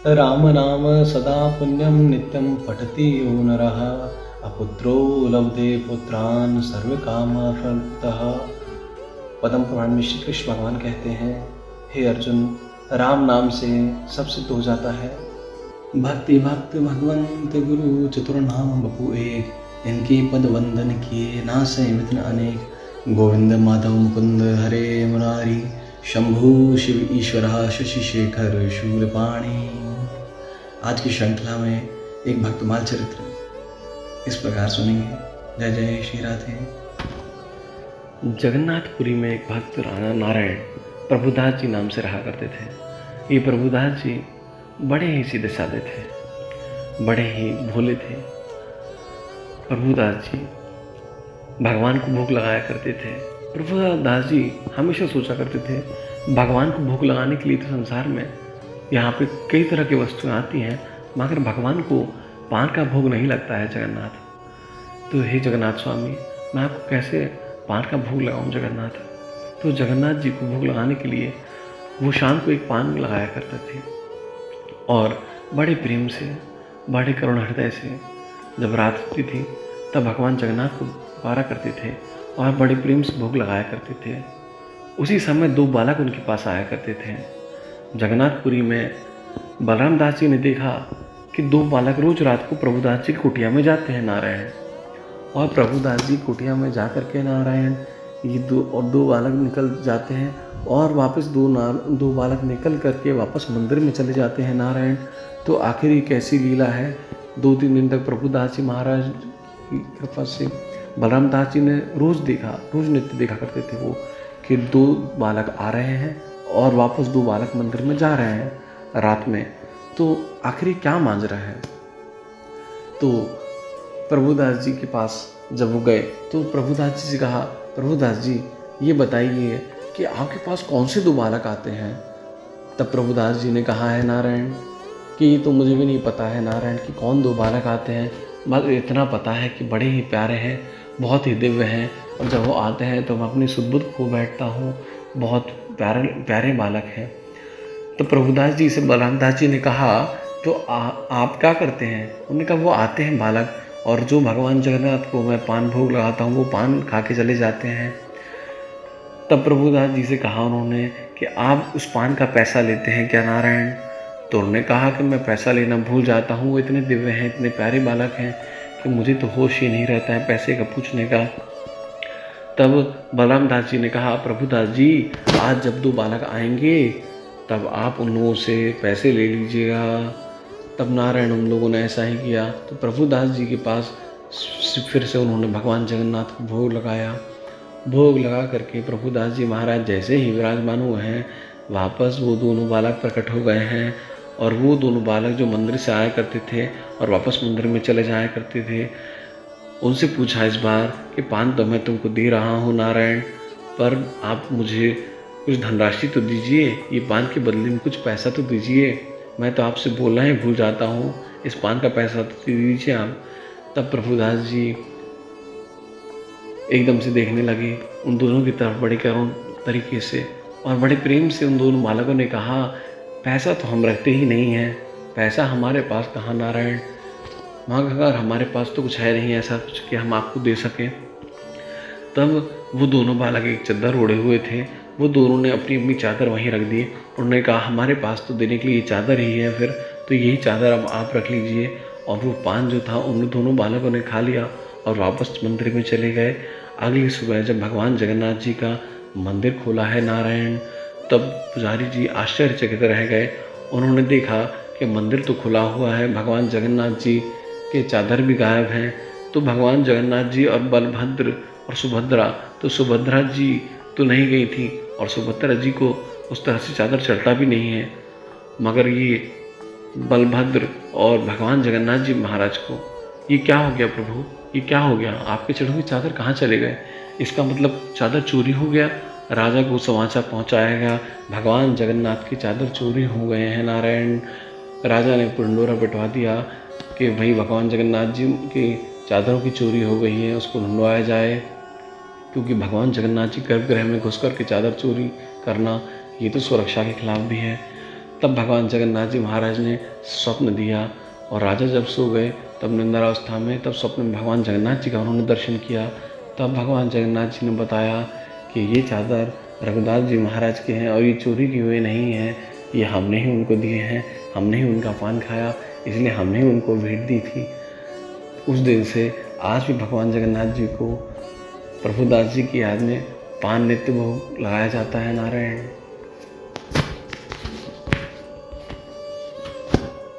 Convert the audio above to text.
राम नाम सदा पुण्यम नित्यम पठति यो नरः अपुत्रो लभते पुत्रान् सर्वकामफलप्रदः। पद्म पुराण में श्री कृष्ण भगवान कहते हैं, हे अर्जुन, राम नाम से सब सिद्ध हो जाता है। भक्ति भक्त भगवंत गुरु चतुर्नाम बपू एक, इनके पद वंदन किए नासै मिथुन अनेक। गोविंद माधव मुकुंद हरे मुरारी, शंभु शिव ईश्वर शशि शेखर शूलपाणी। आज की श्रृंखला में एक भक्तमाल चरित्र इस प्रकार सुनेंगे। जय जय श्री राधे। जगन्नाथपुरी में एक भक्त राणा नारायण प्रभुदास जी नाम से रहा करते थे। ये प्रभुदास जी बड़े ही सीधे साधे थे, बड़े ही भोले थे। प्रभुदास जी भगवान को भूख लगाया करते थे। प्रभुदास जी हमेशा सोचा करते थे, भगवान को भूख लगाने के लिए तो संसार में यहाँ पे कई तरह की वस्तुएं आती हैं, मगर भगवान को पान का भोग नहीं लगता है जगन्नाथ। तो हे जगन्नाथ स्वामी, मैं आपको कैसे पान का भोग लगाऊं जगन्नाथ। तो जगन्नाथ जी को भोग लगाने के लिए वो शाम को एक पान लगाया करते थे और बड़े प्रेम से, बड़े करुण हृदय से जब रात होती थी तब भगवान जगन्नाथ को पुकारा करते थे और बड़े प्रेम से भोग लगाया करते थे। उसी समय दो बालक उनके पास आया करते थे। जगन्नाथपुरी में बलराम दास जी ने देखा कि दो बालक रोज रात को प्रभुदास जी की कुटिया में जाते हैं नारायण, और प्रभुदास जी कुटिया में जा कर के नारायण ये दो बालक निकल जाते हैं और वापस दो बालक निकल करके वापस मंदिर में चले जाते हैं नारायण। तो आखिर ये कैसी लीला है। 2-3 दिन तक प्रभुदास जी महाराज की कृपा से बलराम दास जी ने रोज नित्य देखा करते थे वो कि दो बालक आ रहे हैं और वापस दो बालक मंदिर में जा रहे हैं रात में। तो आखिर क्या मांझ रहा है। तो प्रभुदास जी के पास जब वो गए तो प्रभुदास जी से कहा, प्रभुदास जी ये बताइए कि आपके पास कौन से दो बालक आते हैं। तब प्रभुदास जी ने कहा है नारायण कि ये तो मुझे भी नहीं पता है नारायण कि कौन दो बालक आते हैं, मगर इतना पता है कि बड़े ही प्यारे हैं, बहुत ही दिव्य हैं, और जब वो आते हैं तो मैं अपनी सुध-बुध खो बैठता हूँ, बहुत प्यारे बालक हैं। तो प्रभुदास जी से बलराम दास जी ने कहा, तो आप क्या करते हैं। उन्होंने कहा वो आते हैं बालक और जो भगवान जगन्नाथ को मैं पान भोग लगाता हूँ वो पान खा के चले जाते हैं। तब प्रभुदास जी से कहा उन्होंने कि आप उस पान का पैसा लेते हैं क्या नारायण। तो उन्होंने कहा कि मैं पैसा लेना भूल जाता हूँ, वो इतने दिव्य हैं, इतने प्यारे बालक हैं कि मुझे तो होश ही नहीं रहता है पैसे का पूछने का। तब बलराम दास जी ने कहा, प्रभुदास जी आज जब दो बालक आएंगे तब आप उन लोगों से पैसे ले लीजिएगा। तब नारायण उन लोगों ने ऐसा ही किया। तो प्रभुदास जी के पास फिर से उन्होंने भगवान जगन्नाथ को भोग लगाया। भोग लगा करके प्रभुदास जी महाराज जैसे ही विराजमान हुए हैं, वापस वो दोनों बालक प्रकट हो गए हैं। और वो दोनों बालक जो मंदिर से आया करते थे और वापस मंदिर में चले जाया करते थे, उनसे पूछा इस बार कि पान तो मैं तुमको दे रहा हूँ नारायण, पर आप मुझे कुछ धनराशि तो दीजिए, ये पान के बदले में कुछ पैसा तो दीजिए, मैं तो आपसे बोलना ही भूल जाता हूँ, इस पान का पैसा तो दीजिए आप। तब प्रभुदास जी एकदम से देखने लगे उन दोनों की तरफ बड़े करुण तरीके से, और बड़े प्रेम से उन दोनों बालकों ने कहा, पैसा तो हम रखते ही नहीं हैं, पैसा हमारे पास कहाँ नारायण, मगर हमारे पास तो कुछ है नहीं ऐसा कुछ कि हम आपको दे सकें। तब वो दोनों बालक एक चादर ओढ़े हुए थे, वो दोनों ने अपनी अपनी चादर वहीं रख दी। उन्होंने कहा हमारे पास तो देने के लिए ये चादर ही है, फिर तो यही चादर अब आप रख लीजिए। और वो पान जो था उन दोनों बालकों ने खा लिया और वापस मंदिर में चले गए। अगली सुबह जब भगवान जगन्नाथ जी का मंदिर खोला है नारायण, तब पुजारी जी आश्चर्यचकित रह गए। उन्होंने देखा कि मंदिर तो खुला हुआ है, भगवान जगन्नाथ जी के चादर भी गायब हैं। तो भगवान जगन्नाथ जी और बलभद्र और सुभद्रा, तो सुभद्रा जी तो नहीं गई थी और सुभद्रा जी को उस तरह से चादर चढ़ता भी नहीं है, मगर ये बलभद्र और भगवान जगन्नाथ जी महाराज को ये क्या हो गया प्रभु, ये क्या हो गया, आपके चढ़े हुए चादर कहाँ चले गए। इसका मतलब चादर चोरी हो गया। राजा को समाचार पहुँचाया गया, भगवान जगन्नाथ की चादर चोरी हो गए हैं नारायण। राजा ने ढिंढोरा पिटवा दिया कि भाई भगवान जगन्नाथ जी की चादरों की चोरी हो गई है, उसको ढूंढवाया जाए, क्योंकि भगवान जगन्नाथ जी गर्भगृह में घुस कर के चादर चोरी करना ये तो सुरक्षा के खिलाफ भी है। तब भगवान जगन्नाथ जी महाराज ने स्वप्न दिया और राजा जब सो गए तब निंद्रावस्था में, तब स्वप्न में भगवान जगन्नाथ जी का उन्होंने दर्शन किया। तब भगवान जगन्नाथ जी ने बताया कि ये चादर रघुनाथ जी महाराज के हैं और ये चोरी किए हुए नहीं हैं, ये हमने ही उनको दिए हैं, हमने ही उनका पान खाया, इसलिए हमने ही उनको भेंट दी थी। उस दिन से आज भी भगवान जगन्नाथ जी को प्रभुदास जी की याद में पान नित्य भोग लगाया जाता है। नारायण।